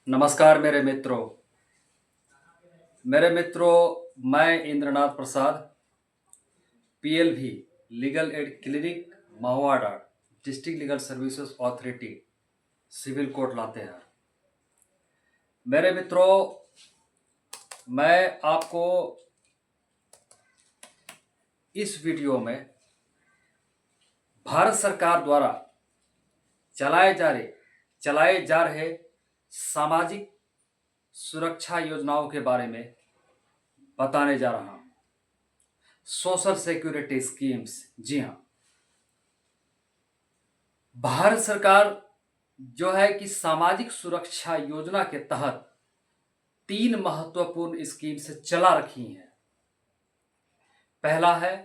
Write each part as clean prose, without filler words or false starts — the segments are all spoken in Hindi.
नमस्कार मेरे मित्रों, मैं Indranath Prasad, PLV legal aid clinic, Mahuadar, district legal services authority, civil court Latehar. मेरे मित्रों, मैं आपको इस वीडियो में भारत सरकार द्वारा चलाए जा रहे सामाजिक सुरक्षा योजनाओं के बारे में बताने जा रहा हूं। Social security schemes. जी हाँ, भारत सरकार जो है कि सामाजिक सुरक्षा योजना के तहत 3 महत्वपूर्ण स्कीम से चला रखी हैं। पहला है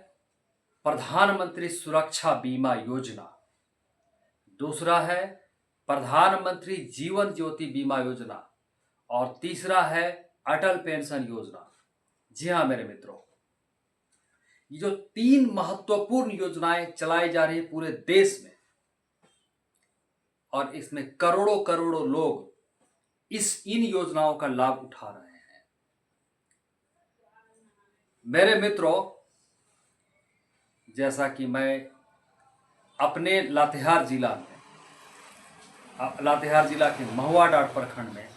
प्रधानमंत्री सुरक्षा बीमा योजना, दूसरा है प्रधानमंत्री जीवन ज्योति बीमा योजना और तीसरा है अटल पेंशन योजना। जी हाँ मेरे मित्रों, ये जो 3 महत्वपूर्ण योजनाएं चलाई जा रही है पूरे देश में, और इसमें करोड़ों करोड़ों लोग इन योजनाओं का लाभ उठा रहे हैं। मेरे मित्रों, जैसा कि मैं अपने लातेहार जिला के महुआडार प्रखंड में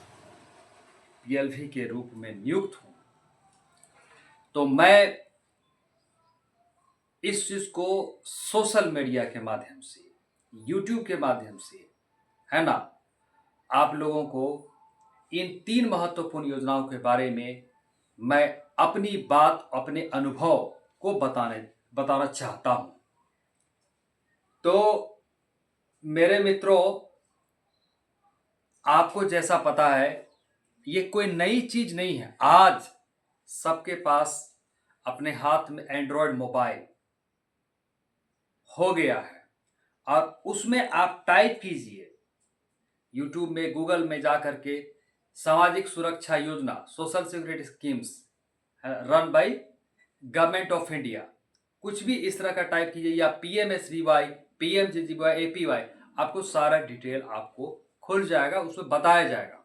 पीएलवी के रूप में नियुक्त हूं, तो मैं इस चीज को सोशल मीडिया के माध्यम से, यूट्यूब के माध्यम से, है ना, आप लोगों को इन 3 महत्वपूर्ण योजनाओं के बारे में मैं अपनी बात, अपने अनुभव को बताना चाहता हूं। तो मेरे मित्रों, आपको जैसा पता है, ये कोई नई चीज नहीं है। आज सबके पास अपने हाथ में एंड्रॉयड मोबाइल हो गया है, और उसमें आप टाइप कीजिए यूट्यूब में, गूगल में जा करके सामाजिक सुरक्षा योजना, social security schemes run by government of India, कुछ भी इस तरह का टाइप कीजिए, या पीएमएसबीवाई, पीएमजेजेवाई, एपीवाई, आपको सारा डिटेल आपको खुल जाएगा, उसमें बताया जाएगा।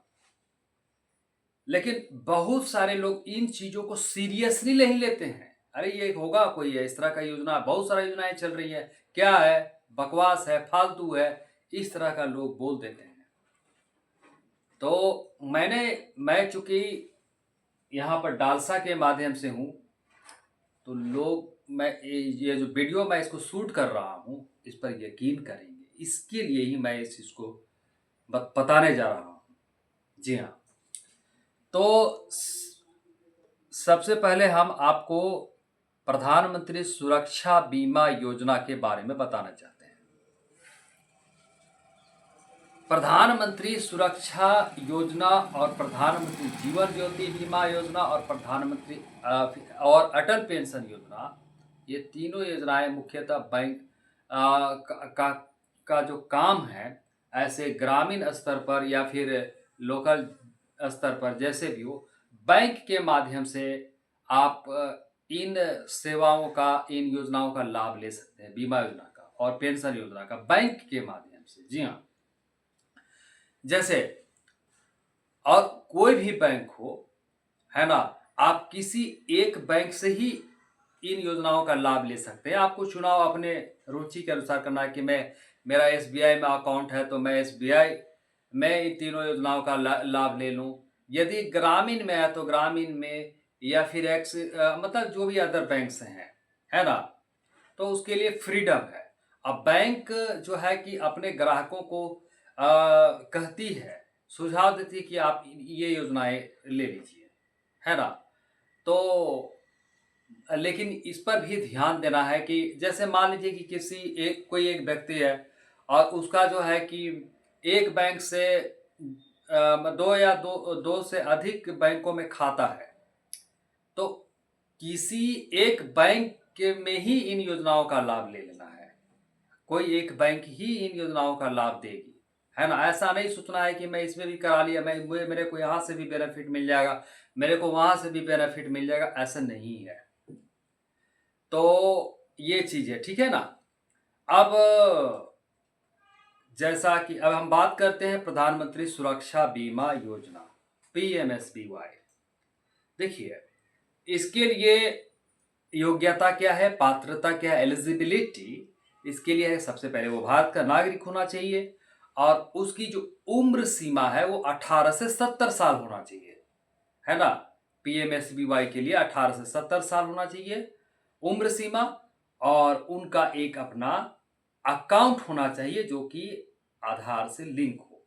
लेकिन बहुत सारे लोग इन चीजों को सीरियसली नहीं लेते हैं। अरे ये होगा कोई है इस तरह का योजना, बहुत सारी योजनाएं चल रही है, क्या है, बकवास है, फालतू है, इस तरह का लोग बोल देते हैं। तो मैं चूंकि यहाँ पर डालसा के माध्यम से हूँ, तो मैं ये जो वीडियो मैं इसको शूट कर रहा हूँ, इस पर यकीन करेंगे, इसके लिए ही मैं इस चीज को बताने जा रहा हूँ। जी हाँ, तो सबसे पहले हम आपको प्रधानमंत्री सुरक्षा बीमा योजना के बारे में बताना चाहते हैं। प्रधानमंत्री सुरक्षा योजना और प्रधानमंत्री जीवन ज्योति बीमा योजना और प्रधानमंत्री और अटल पेंशन योजना, ये तीनों योजनाएं मुख्यतः बैंक का जो काम है, ऐसे ग्रामीण स्तर पर या फिर लोकल स्तर पर, जैसे भी हो, बैंक के माध्यम से आप इन सेवाओं का, इन योजनाओं का लाभ ले सकते हैं, बीमा योजना का और पेंशन योजना का, बैंक के माध्यम से। जी हाँ, जैसे, और कोई भी बैंक हो, है ना, आप किसी एक बैंक से ही इन योजनाओं का लाभ ले सकते हैं। आपको चुनाव अपने रुचि के अनुसार करना है कि मेरा एसबीआई में अकाउंट है, तो मैं एसबीआई में इन तीनों योजनाओं का लाभ ले लूं। यदि ग्रामीण में है तो ग्रामीण में, या फिर मतलब जो भी अदर बैंक्स हैं, है ना, तो उसके लिए फ्रीडम है। अब बैंक जो है कि अपने ग्राहकों को कहती है, सुझाव देती है कि आप ये योजनाएं ले लीजिए, है ना। तो लेकिन इस पर भी ध्यान देना है कि जैसे मान लीजिए कि कोई एक व्यक्ति है, और उसका जो है कि एक बैंक से दो से अधिक बैंकों में खाता है, तो किसी एक बैंक के में ही इन योजनाओं का लाभ ले लेना है। कोई एक बैंक ही इन योजनाओं का लाभ देगी, है ना। ऐसा नहीं सोचना है कि मैं इसमें भी करा लिया, मेरे को यहाँ से भी बेनिफिट मिल जाएगा, मेरे को वहां से भी बेनिफिट मिल जाएगा, ऐसा नहीं है। तो ये चीज है, ठीक है ना। अब जैसा कि अब हम बात करते हैं प्रधानमंत्री सुरक्षा बीमा योजना, PMSBY। देखिए, इसके लिए योग्यता क्या है, पात्रता क्या है, एलिजिबिलिटी इसके लिए है, सबसे पहले वो भारत का नागरिक होना चाहिए और उसकी जो उम्र सीमा है वो 18 से 70 साल होना चाहिए, है ना। PMSBY के लिए 18 से 70 साल होना चाहिए उम्र सीमा, और उनका एक अपना अकाउंट होना चाहिए जो कि आधार से लिंक हो,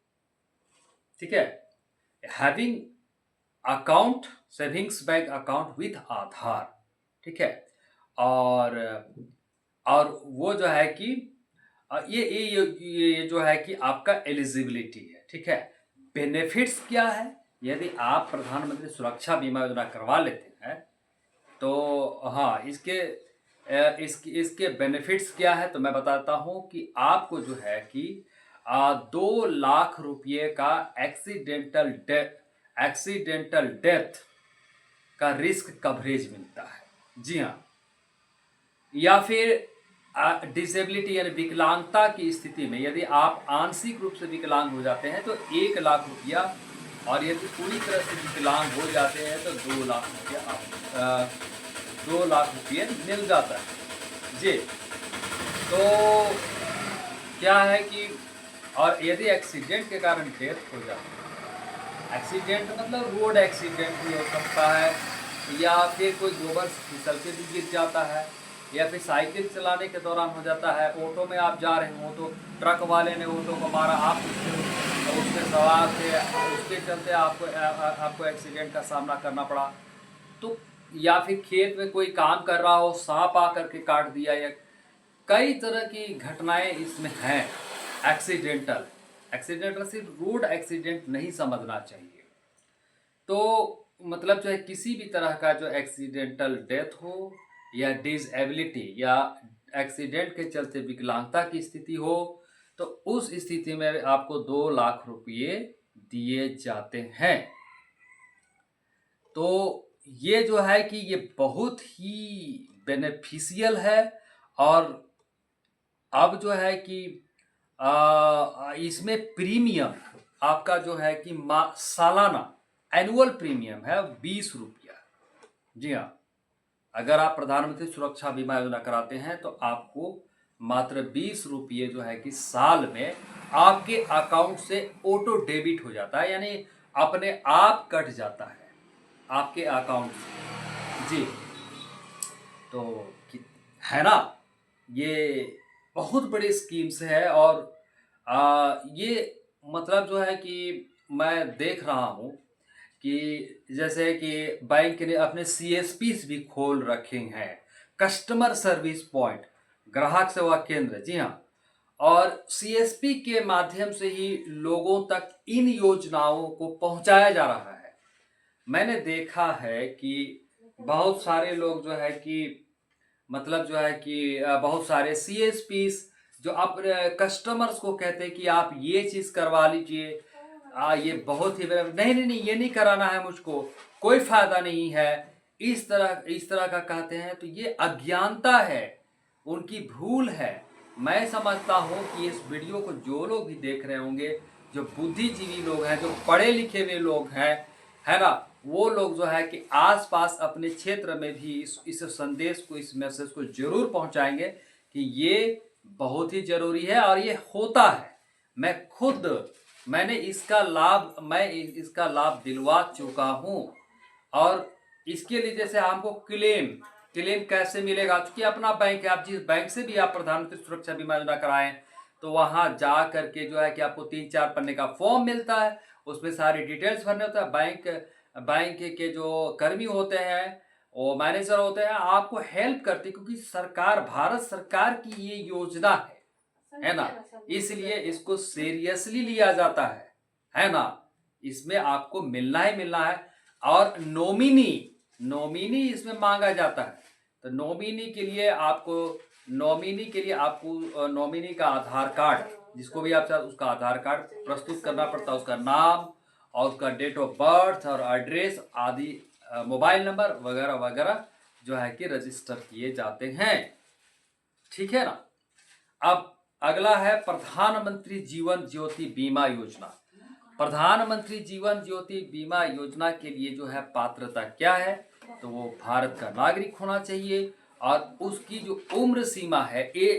ठीक है। Having account, savings bank account with Aadhaar, ठीक है। और वो जो है कि ये जो है कि आपका एलिजिबिलिटी है, ठीक है। बेनिफिट्स क्या है, यदि आप प्रधानमंत्री सुरक्षा बीमा योजना करवा लेते हैं तो हाँ, इसके बेनिफिट्स क्या है तो मैं बताता हूँ कि आपको जो है कि 2 लाख रुपये का एक्सीडेंटल डेथ का रिस्क कवरेज मिलता है, जी हाँ। या फिर डिसेबिलिटी यानी विकलांगता की स्थिति में यदि आप आंशिक रूप से विकलांग हो जाते हैं तो 1 लाख रुपया, और यदि पूरी तरह से विकलांग हो जाते हैं तो 2 लाख रुपया आप 2 लाख रुपये मिल जाता है, जी। तो क्या है कि और यदि एक्सीडेंट के कारण डेथ हो जाती है, एक्सीडेंट मतलब रोड एक्सीडेंट भी हो सकता है, या फिर कोई गोबर फिसल के भी गिर जाता है, या फिर साइकिल चलाने के दौरान हो जाता है, ऑटो में आप जा रहे हो तो ट्रक वाले ने ऑटो को मारा, आप उसके सवार थे, उसके चलते आपको एक्सीडेंट का सामना करना पड़ा। तो या फिर खेत में कोई काम कर रहा हो, सांप आकर के काट दिया, या कई तरह की घटनाएं इसमें हैं। एक्सीडेंटल सिर्फ रोड एक्सीडेंट नहीं समझना चाहिए। तो मतलब जो है किसी भी तरह का जो एक्सीडेंटल डेथ हो या डिसेबिलिटी या एक्सीडेंट के चलते विकलांगता की स्थिति हो, तो उस स्थिति में आपको 2 लाख रुपये दिए जाते हैं। तो ये जो है कि ये बहुत ही बेनिफिशियल है। और अब जो है कि इसमें प्रीमियम आपका जो है कि सालाना एनुअल प्रीमियम है 20 रुपया, जी हाँ। अगर आप प्रधानमंत्री सुरक्षा बीमा योजना कराते हैं तो आपको मात्र 20 रुपये जो है कि साल में आपके अकाउंट से ऑटो डेबिट हो जाता है, यानी अपने आप कट जाता है आपके अकाउंट से, जी। तो है ना, ये बहुत बड़ी स्कीम्स है। और ये मतलब जो है कि मैं देख रहा हूँ कि जैसे कि बैंक ने अपने CSPs भी खोल रखे हैं, कस्टमर सर्विस पॉइंट, ग्राहक सेवा केंद्र, जी हाँ। और CSP के माध्यम से ही लोगों तक इन योजनाओं को पहुंचाया जा रहा है। मैंने देखा है कि बहुत सारे लोग जो है कि मतलब जो है कि बहुत सारे CSPs जो अपने कस्टमर्स को कहते हैं कि आप ये चीज़ करवा लीजिए, ये बहुत ही नहीं नहीं नहीं, ये नहीं कराना है मुझको, कोई फायदा नहीं है, इस तरह का कहते हैं। तो ये अज्ञानता है, उनकी भूल है। मैं समझता हूँ कि इस वीडियो को जो लोग भी देख रहे होंगे, जो बुद्धिजीवी लोग हैं, जो पढ़े लिखे हुए लोग हैं, है ना, वो लोग जो है कि आसपास अपने क्षेत्र में भी इस संदेश को, इस मैसेज को जरूर पहुंचाएंगे कि ये बहुत ही जरूरी है और ये होता है। मैं इसका लाभ दिलवा चुका हूँ। और इसके लिए जैसे हमको क्लेम कैसे मिलेगा, क्योंकि अपना बैंक है, आप जिस बैंक से भी आप प्रधानमंत्री सुरक्षा बीमा योजना कराएं तो वहां जा करके जो है कि आपको 3-4 पन्ने का फॉर्म मिलता है, उसमें सारी डिटेल्स भरने होता है। बैंक के जो कर्मी होते हैं, वो मैनेजर होते हैं, आपको हेल्प करते हैं, क्योंकि सरकार, भारत सरकार की ये योजना है ना, इसलिए इसको सीरियसली लिया जाता है ना। इसमें आपको मिलना ही मिलना है। और नॉमिनी इसमें मांगा जाता है। तो नॉमिनी के लिए आपको नॉमिनी का आधार कार्ड, जिसको भी आप चाहे उसका आधार कार्ड प्रस्तुत करना पड़ता है, उसका नाम और उसका डेट ऑफ बर्थ और एड्रेस आदि, मोबाइल नंबर वगैरह वगैरह जो है कि रजिस्टर किए जाते हैं, ठीक है ना। अब अगला है प्रधानमंत्री जीवन ज्योति बीमा योजना। प्रधानमंत्री जीवन ज्योति बीमा योजना के लिए जो है पात्रता क्या है, तो वो भारत का नागरिक होना चाहिए और उसकी जो उम्र सीमा है ये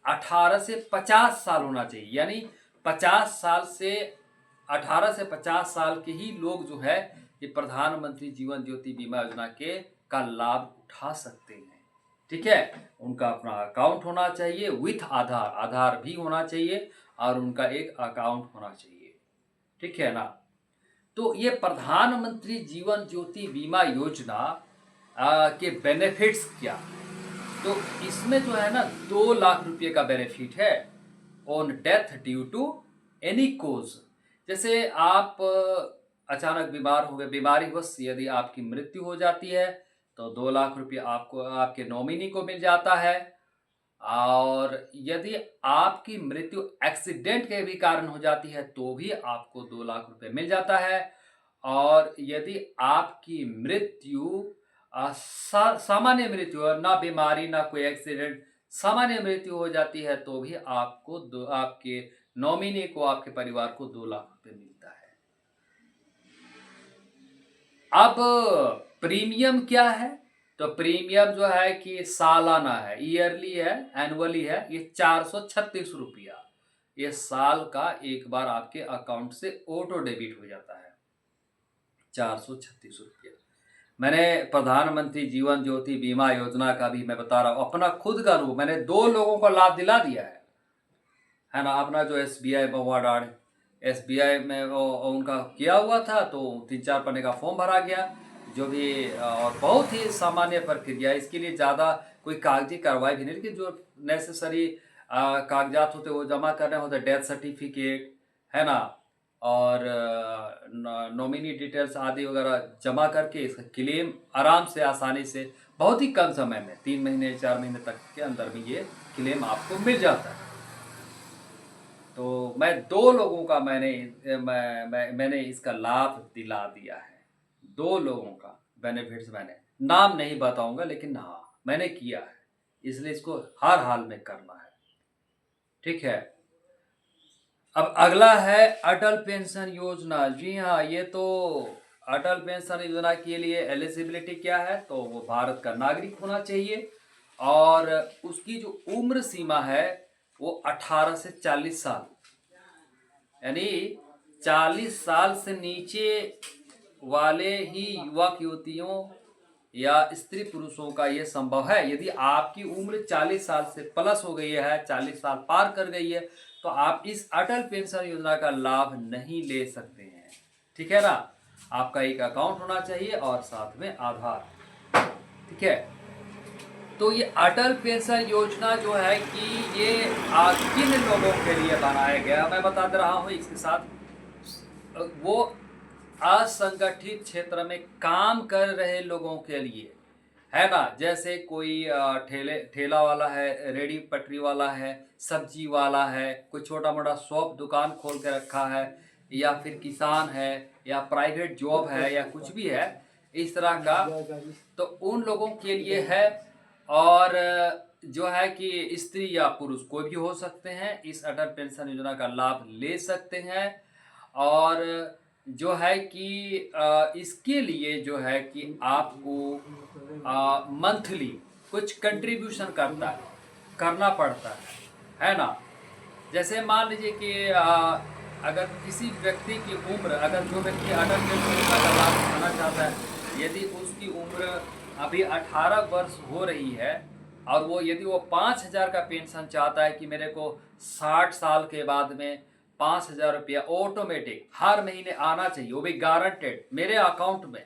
18 से 50 साल होना चाहिए। यानी 50 साल से 18 से 50 साल के ही लोग जो है ये प्रधानमंत्री जीवन ज्योति बीमा योजना के का लाभ उठा सकते हैं। ठीक है, उनका अपना अकाउंट होना चाहिए विथ आधार, आधार भी होना चाहिए और उनका एक अकाउंट होना चाहिए। ठीक है ना। तो ये प्रधानमंत्री जीवन ज्योति बीमा योजना के बेनिफिट्स क्या, तो इसमें जो है ना 2 लाख रुपए का बेनिफिट है on death due to any cause. जैसे आप अचानक बीमार हो गए, बीमारी वश यदि आपकी मृत्यु हो जाती है तो 2 लाख रुपए आपको आपके नॉमिनी को मिल जाता है। और यदि आपकी मृत्यु एक्सीडेंट के भी कारण हो जाती है तो भी आपको 2 लाख रुपए मिल जाता है। और यदि आपकी मृत्यु सामान्य मृत्यु है, ना बीमारी ना कोई एक्सीडेंट, सामान्य मृत्यु हो जाती है तो भी आपको आपके नॉमिनी को, आपके परिवार को 2 लाख रुपए मिलता है। अब प्रीमियम क्या है, तो प्रीमियम जो है कि सालाना है, ईयरली है, एनुअली है, ये 436 रुपया ये साल का एक बार आपके अकाउंट से ऑटो डेबिट हो जाता है। 436 रुपया। मैंने प्रधानमंत्री जीवन ज्योति बीमा योजना का भी मैं बता रहा हूँ, अपना खुद का रूप मैंने 2 लोगों को लाभ दिला दिया है ना। अपना जो SBI बवाडाड़, SBI में वो उनका किया हुआ था तो 3-4 पन्ने का फॉर्म भरा गया, जो भी और बहुत ही सामान्य प्रक्रिया। इसके लिए ज़्यादा कोई कागजी कार्रवाई भी नहीं, लेकिन जो नेसेसरी कागजात होते वो जमा करने होते, डेथ सर्टिफिकेट है ना, और नॉमिनी डिटेल्स आदि वगैरह जमा करके इसका क्लेम आराम से, आसानी से, बहुत ही कम समय में 3 महीने 4 महीने तक के अंदर में ये क्लेम आपको मिल जाता है। तो मैं 2 लोगों का मैंने इसका लाभ दिला दिया है। 2 लोगों का बेनिफिट्स, मैंने नाम नहीं बताऊंगा लेकिन हाँ मैंने किया है, इसलिए इसको हर हाल में करना है। ठीक है। अब अगला है अटल पेंशन योजना। जी हाँ, ये तो अटल पेंशन योजना के लिए एलिजिबिलिटी क्या है, तो वो भारत का नागरिक होना चाहिए और उसकी जो उम्र सीमा है वो 18 से 40 साल, यानी 40 साल से नीचे वाले ही युवक युवतियों या स्त्री पुरुषों का ये संभव है। यदि आपकी उम्र 40 साल से प्लस हो गई है, 40 साल पार कर गई है, तो आप इस अटल पेंशन योजना का लाभ नहीं ले सकते हैं। ठीक है ना। आपका एक अकाउंट होना चाहिए और साथ में आधार। ठीक है। तो ये अटल पेंशन योजना जो है कि ये किन लोगों के लिए बनाया गया, मैं बता दे रहा हूँ इसके साथ। वो असंगठित क्षेत्र में काम कर रहे लोगों के लिए है ना। जैसे कोई ठेला वाला है, रेडी पटरी वाला है, सब्जी वाला है, कोई छोटा मोटा शॉप दुकान खोल के रखा है, या फिर किसान है, या प्राइवेट जॉब है, या कुछ भी है इस तरह का, तो उन लोगों के लिए है। और जो है कि स्त्री या पुरुष कोई भी हो सकते हैं, इस अटल पेंशन योजना का लाभ ले सकते हैं। और जो है कि इसके लिए जो है कि आपको मंथली कुछ कंट्रीब्यूशन करना पड़ता है ना। जैसे मान लीजिए कि अगर किसी व्यक्ति की उम्र, अगर जो व्यक्ति अटल पेंशन योजना का लाभ उठाना चाहता है, यदि उसकी उम्र अभी 18 वर्ष हो रही है और वो यदि वो 5,000 का पेंशन चाहता है कि मेरे को 60 साल के बाद में 5,000 रुपया ऑटोमेटिक हर महीने आना चाहिए, वो भी गारंटेड मेरे अकाउंट में,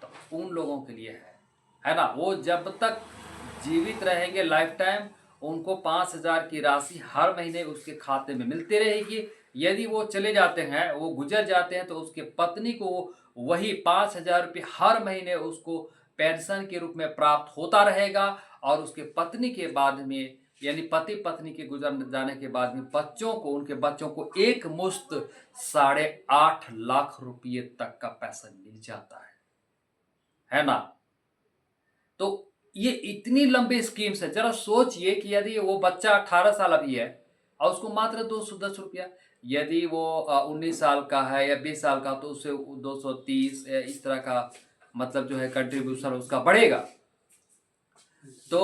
तो उन लोगों के लिए है ना। वो जब तक जीवित रहेंगे लाइफ टाइम, उनको 5,000 की राशि हर महीने उसके खाते में मिलती रहेगी। यदि वो चले जाते हैं, वो गुजर जाते हैं, तो उसके पत्नी को वही 5,000 रुपये हर महीने उसको पेंशन के रूप में प्राप्त होता रहेगा। और उसके पत्नी के बाद में, यानी पति पत्नी के गुजर जाने के बाद में बच्चों को, उनके बच्चों को एक मुश्त 8.5 लाख रुपये तक का पैसा मिल जाता है ना। तो ये इतनी लंबी स्कीम्स है। जरा सोचिए कि यदि वो बच्चा 18 साल अभी है और उसको मात्र 210 रुपया, यदि वो 19 साल का है या 20 साल का, तो उसे 230 इस तरह का मतलब जो है कंट्रीब्यूशन उसका बढ़ेगा। तो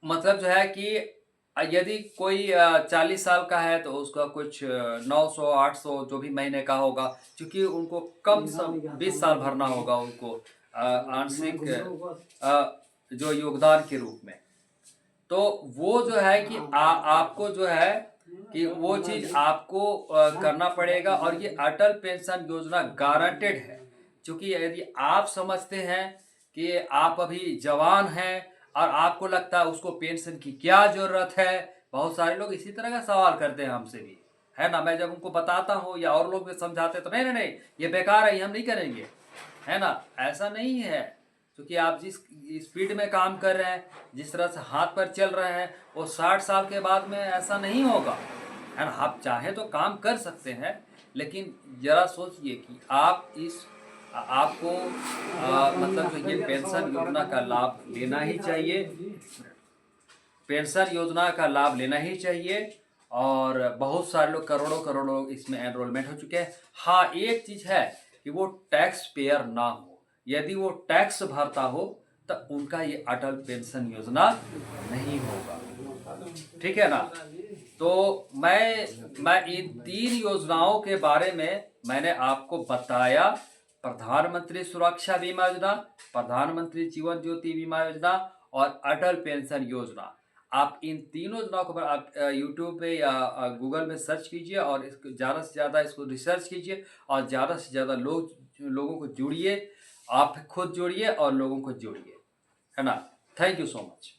मतलब जो है कि यदि कोई 40 साल का है तो उसका कुछ 900 800 जो भी महीने का होगा, क्योंकि उनको कम से 20 साल भरना होगा उनको आंशिक जो योगदान के रूप में। तो वो जो है कि आपको जो है कि वो चीज आपको करना पड़ेगा। और ये अटल पेंशन योजना गारंटेड है, क्योंकि यदि आप समझते हैं कि आप अभी जवान हैं और आपको लगता है उसको पेंशन की क्या जरूरत है, बहुत सारे लोग इसी तरह का सवाल करते हैं हमसे भी, है ना। मैं जब उनको बताता हूँ या और लोग भी समझाते हैं तो नहीं नहीं नहीं ये बेकार है, ये हम नहीं करेंगे, है ना। ऐसा नहीं है, क्योंकि आप जिस स्पीड में काम कर रहे हैं, जिस तरह से हाथ पर चल रहे हैं, वो 60 साल के बाद में ऐसा नहीं होगा, है ना। आप चाहें तो काम कर सकते हैं, लेकिन जरा सोचिए कि आप इस आपको मतलब जो ये पेंशन योजना का लाभ लेना ही चाहिए, पेंशन योजना का लाभ लेना ही चाहिए। और बहुत सारे लोग, करोड़ों करोड़ों लोग इसमें एनरोलमेंट हो चुके हैं। हाँ, एक चीज है कि वो टैक्स पेयर ना हो। यदि वो टैक्स भरता हो तो उनका ये अटल पेंशन योजना नहीं होगा, ठीक है ना। तो मैं इन 3 योजनाओं के बारे में मैंने आपको बताया। प्रधानमंत्री सुरक्षा बीमा योजना, प्रधानमंत्री जीवन ज्योति बीमा योजना और अटल पेंशन योजना। आप इन तीनों योजनाओं को आप यूट्यूब पे या गूगल में सर्च कीजिए और इसको ज़्यादा से ज़्यादा इसको रिसर्च कीजिए और ज़्यादा से ज़्यादा लोगों को जोड़िए। आप खुद जोड़िए और लोगों को जोड़िए, है ना। Thank you so much.